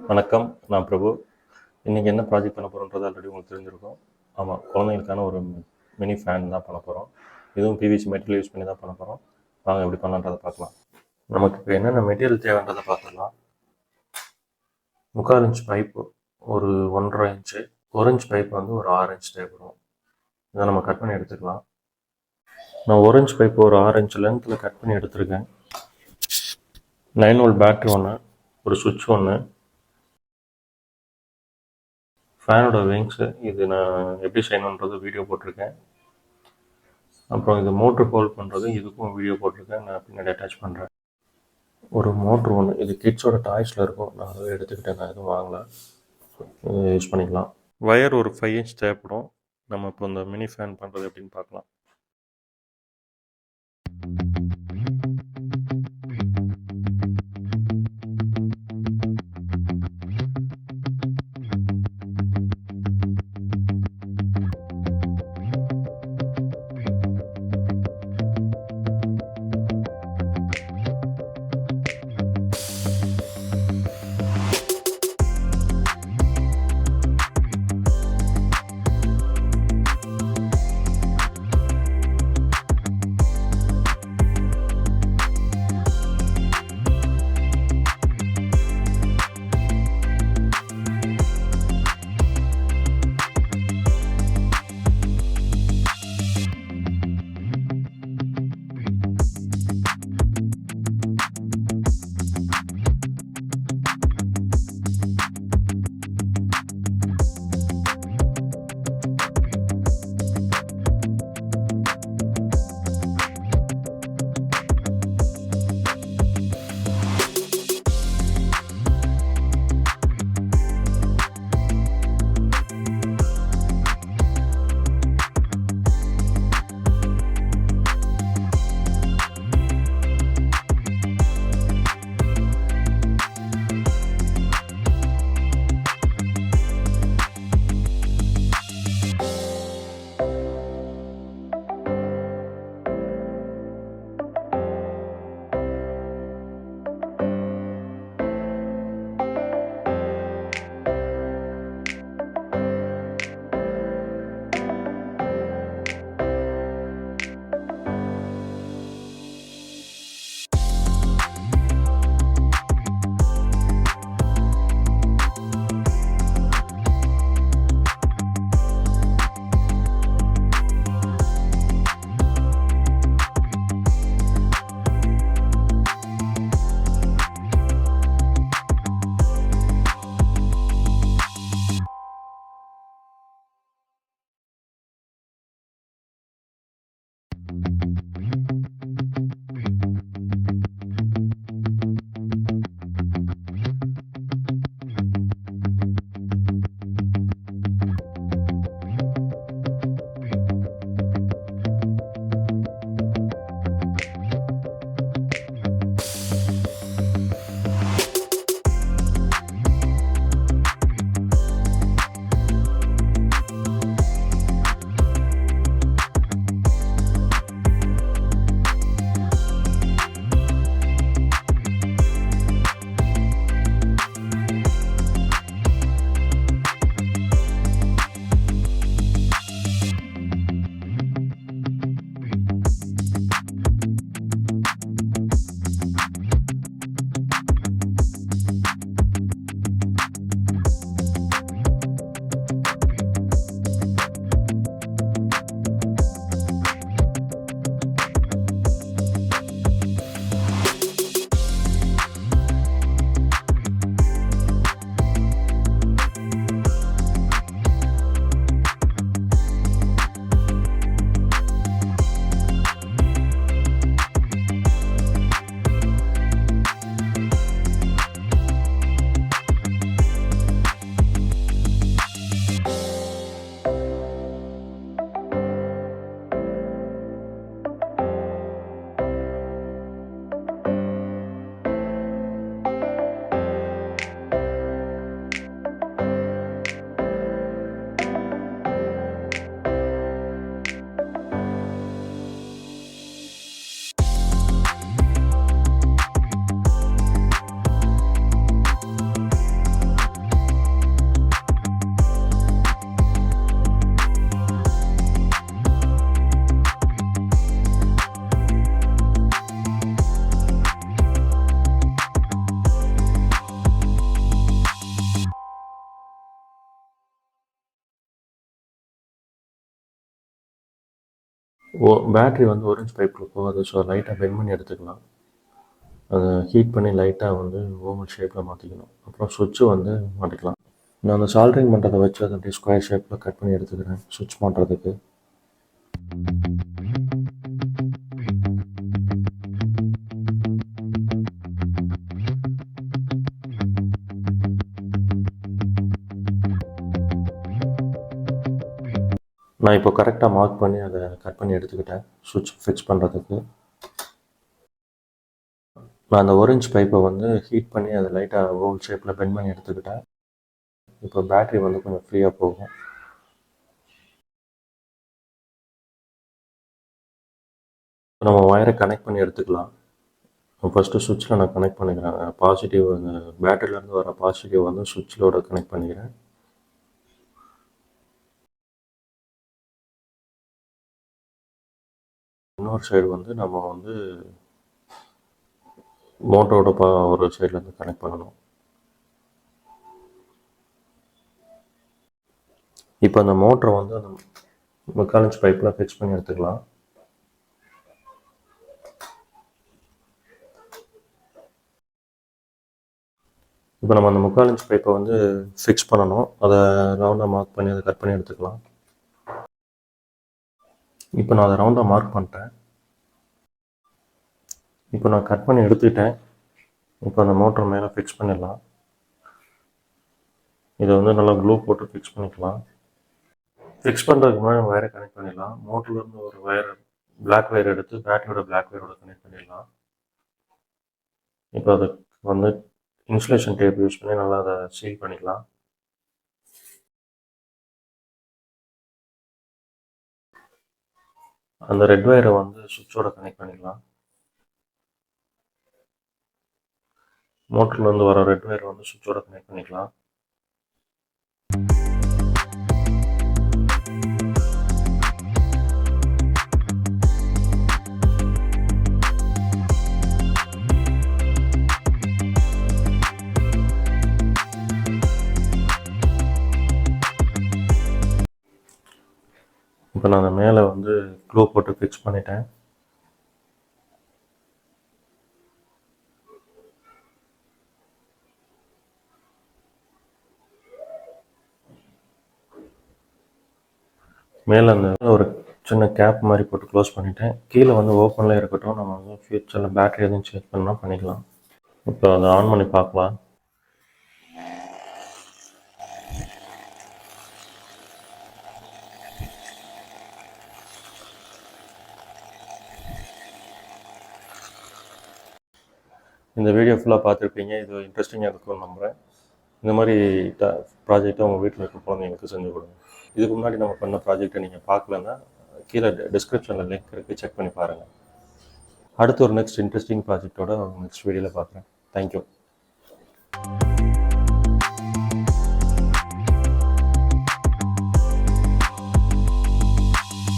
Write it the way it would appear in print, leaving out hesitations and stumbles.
வணக்கம். நான் பிரபு. இன்றைக்கி என்ன ப்ராஜெக்ட் பண்ண போகிறோன்றது ஆல்ரெடி உங்களுக்கு தெரிஞ்சிருக்கும். ஆமாம், குழந்தைங்களுக்கான ஒரு மினி ஃபேன் தான் பண்ண போகிறோம். இதுவும் பிவிசி மெட்டீரியல் யூஸ் பண்ணி தான் பண்ண போகிறோம். வாங்க எப்படி பண்ணலான்றதை பார்க்கலாம். நமக்கு இப்போ என்னென்ன மெட்டீரியல் தேவைன்றதை பார்த்துடலாம். 3/4 இன்ச் பைப்பு ஒரு 1.5 இன்ச்சு, 1 இன்ச் பைப் வந்து ஒரு 6 இன்ச் தேவைப்படும். இதை நம்ம கட் பண்ணி எடுத்துக்கலாம். நான் 1 இன்ச் பைப்பு ஒரு 6 இன்ச் லென்த்தில் கட் பண்ணி எடுத்துருக்கேன். 9 வோல்ட் பேட்ரி ஒன்று, ஒரு சுவிட்ச் ஒன்று, ஃபேனோட விங்ஸு, இது நான் எப்படி செய்யணுன்றது வீடியோ போட்டிருக்கேன். அப்புறம் இது மோட்ரு ஹோல்ட் பண்ணுறது, இதுக்கும் வீடியோ போட்டிருக்கேன், நான் பின்னாடி அட்டாச் பண்ணுறேன். ஒரு மோட்ரு ஒன்று, இது கிட்ஸோட டாய்ஸில் இருக்கும், நான் அதை எடுத்துக்கிட்டேன், நான் எதுவும் வாங்கலை, யூஸ் பண்ணிக்கலாம். ஒயர் ஒரு 5 இன்ச் தேவைப்படும். நம்ம இப்போ இந்த மினி ஃபேன் பண்ணுறது எப்படின்னு பார்க்கலாம். பேட்ரி வந்து ஆரஞ்ச் பைப்பில் போகாது. ஸோ லைட்டாக பெண்ட் பண்ணி எடுத்துக்கலாம். அதை ஹீட் பண்ணி லைட்டாக வந்து ஓவல் ஷேப்பில் மாற்றிக்கணும். அப்புறம் சுவிட்சு வந்து மாட்டிக்கலாம். நான் அந்த சால்ட்ரிங் பண்ணுறதை வச்சு அதை அப்படியே ஸ்கொயர் ஷேப்பில் கட் பண்ணி எடுத்துக்கிறேன் சுவிட்ச் மாட்டுறதுக்கு. நான் இப்போ கரெக்டாக மார்க் பண்ணி அதை கட் பண்ணி எடுத்துக்கிட்டேன் சுவிட்ச் ஃபிக்ஸ் பண்ணுறதுக்கு. நான் அந்த ஆரஞ்ச் பைப்பை வந்து ஹீட் பண்ணி அதை லைட்டாக ஓவல் ஷேப்பில் பெண்ட் பண்ணி எடுத்துக்கிட்டேன். இப்போ பேட்ரி வந்து கொஞ்சம் ஃப்ரீயாக போகும். நம்ம ஒயரை கனெக்ட் பண்ணி எடுத்துக்கலாம். ஃபஸ்ட்டு சுவிட்சில் நான் கனெக்ட் பண்ணிக்கிறேன். பாசிட்டிவ் அந்த பேட்டரியிலேருந்து வர பாசிட்டிவ் வந்து சுவிட்சிலோட கனெக்ட் பண்ணிக்கிறேன். இன்னொரு சைடு வந்து நம்ம வந்து மோட்டரோட ஒரு சைட்லேருந்து கனெக்ட் பண்ணணும். இப்போ அந்த மோட்டரை வந்து அந்த 3/4 இன்ச் பைப்பில் ஃபிக்ஸ் பண்ணி எடுத்துக்கலாம். இப்போ நம்ம அந்த 3/4 இன்ச் பைப்பை வந்து ஃபிக்ஸ் பண்ணணும். அதை ரவுண்டாக மார்க் பண்ணி அதை கட் பண்ணி எடுத்துக்கலாம். இப்போ நான் அதை ரவுண்டாக மார்க் பண்ணிட்டேன். இப்போ நான் கட் பண்ணி எடுத்துக்கிட்டேன். இப்போ அந்த மோட்டர் மேலே ஃபிக்ஸ் பண்ணிடலாம். இதை வந்து நல்லா க்ளூ போட்டு ஃபிக்ஸ் பண்ணிக்கலாம். ஃபிக்ஸ் பண்ணுறதுக்கு முன்னாடி நம்ம வயரை கனெக்ட் பண்ணிடலாம். மோட்டர்லேருந்து ஒரு வயர் பிளாக் வயர் எடுத்து பேட்டரியோட பிளாக் வயரோட கனெக்ட் பண்ணிடலாம். இப்போ அதுக்கு வந்து இன்சுலேஷன் டேப் யூஸ் பண்ணி நல்லா அதை சீல் பண்ணிக்கலாம். அந்த ரெட் வயரை வந்து சுவிட்சோட கனெக்ட் பண்ணிக்கலாம். மோட்டர்லேருந்து வர ரெட் வயர் வந்து சுவிட்சோட கனெக்ட் பண்ணிக்கலாம். இப்போ நான் அந்த மேலே வந்து க்ளூ போட்டு ஃபிக்ஸ் பண்ணிட்டேன். மேலே அந்த ஒரு சின்ன கேப் மாதிரி போட்டு க்ளோஸ் பண்ணிட்டேன். கீழே வந்து ஓப்பனில் இருக்கட்டும். நம்ம வந்து ஃபியூச்சரில் பேட்டரி எதுவும் சேஞ்ச் பண்ணால் பண்ணிக்கலாம். இப்போ அதை ஆன் பண்ணி பார்க்கலாம். இந்த வீடியோ ஃபுல்லாக பார்த்துருப்பீங்க. இது இன்ட்ரெஸ்டிங்காக இருக்கும்னு நம்புகிறேன். இந்த மாதிரி ப்ராஜெக்டை உங்கள் வீட்டில் இருக்க குழந்தைங்களுக்கு செஞ்சு கொடுங்க. இதுக்கு முன்னாடி நம்ம பண்ண ப்ராஜெக்டை நீங்கள் பார்க்கலன்னா கீழே டிஸ்கிரிப்ஷனில் லிங்க் இருக்குது, செக் பண்ணி பாருங்கள். அடுத்து ஒரு நெக்ஸ்ட் இன்ட்ரெஸ்டிங் ப்ராஜெக்டோட நெக்ஸ்ட் வீடியோவில் பார்க்குறேன். தேங்க்யூ.